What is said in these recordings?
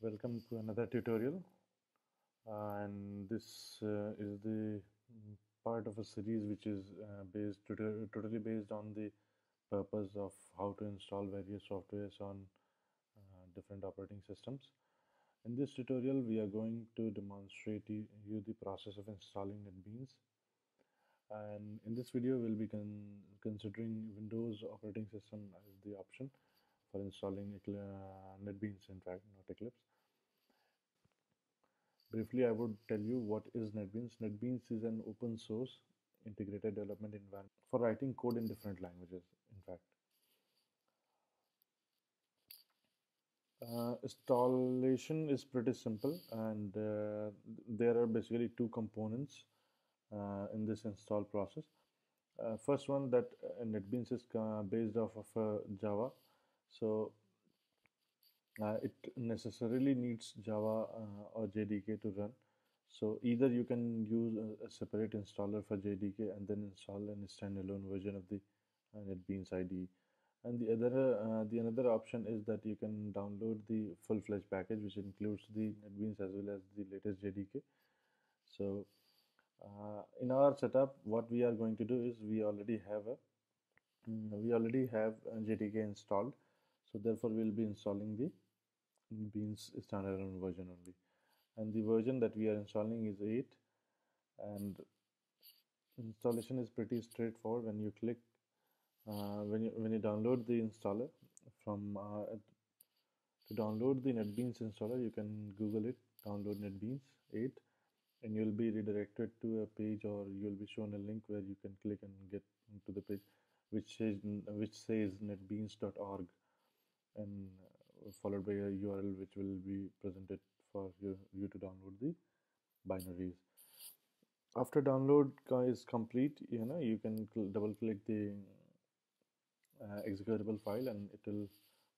Welcome to another tutorial, and this is the part of a series which is totally based on the purpose of how to install various softwares on different operating systems. In this tutorial, we are going to demonstrate you the process of installing NetBeans, and in this video, we'll be considering Windows operating system as the option for installing NetBeans, in fact, not Eclipse. Briefly, I would tell you what is NetBeans. NetBeans is an open source integrated development environment for writing code in different languages, in fact. Installation is pretty simple, and there are basically two components in this install process. First one, that NetBeans is based off of Java, so it necessarily needs Java or JDK to run. So either you can use a separate installer for JDK and then install a standalone version of the NetBeans IDE. And the another option is that you can download the full-fledged package, which includes the NetBeans as well as the latest JDK. So in our setup, what we are going to do is we already have a JDK installed. So therefore, we'll be installing the NetBeans standalone version only. And the version that we are installing is 8, and installation is pretty straightforward. When you click when you download the installer from to download the NetBeans installer, you can Google it, download NetBeans 8, and you'll be redirected to a page, or you'll be shown a link where you can click and get into the page which says netbeans.org, and followed by a URL which will be presented for you to download the binaries. After download is complete, you can double click the executable file, and it will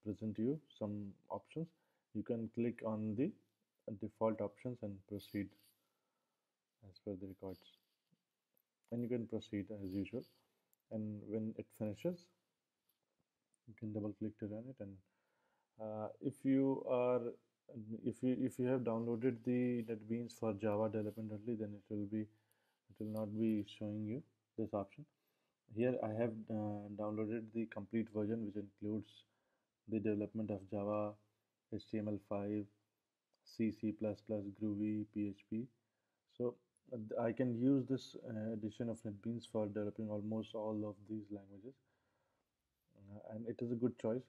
present you some options. You can click on the default options and proceed as per the records, and you can proceed as usual. And when it finishes, you can double click to run it. And if you have downloaded the NetBeans for Java development only, then it will not be showing you this option. Here I have downloaded the complete version, which includes the development of Java, HTML5, C, C++, Groovy, PHP. So I can use this edition of NetBeans for developing almost all of these languages, and it is a good choice.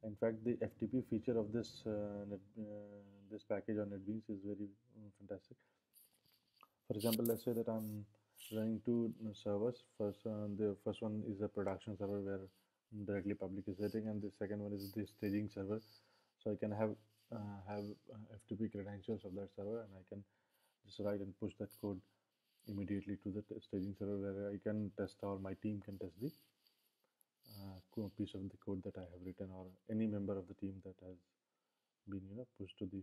In fact, the FTP feature of this this package on NetBeans is very fantastic. For example, let's say that I'm running two servers. The first one is a production server where directly public is hitting, and the second one is the staging server. So I can have FTP credentials of that server, and I can just write and push that code immediately to the staging server, where I can test, or my team can test the piece of the code that I have written, or any member of the team that has been pushed to the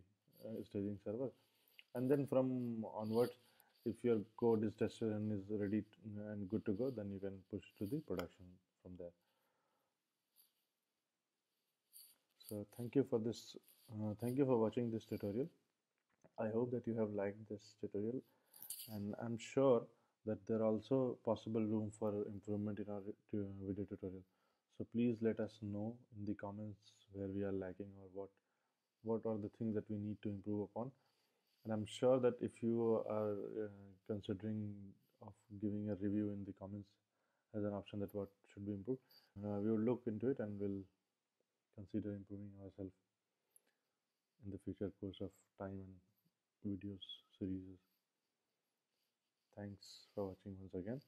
staging server. And then from onwards, if your code is tested and is ready and good to go, then you can push to the production from there. So thank you for this. Thank you for watching this tutorial. I hope that you have liked this tutorial, and I'm sure that there are also possible room for improvement in our video tutorial. So please let us know in the comments where we are lacking, or what are the things that we need to improve upon. And I'm sure that if you are considering of giving a review in the comments as an option that what should be improved, we will look into it and will consider improving ourselves in the future course of time and videos series. Thanks for watching once again.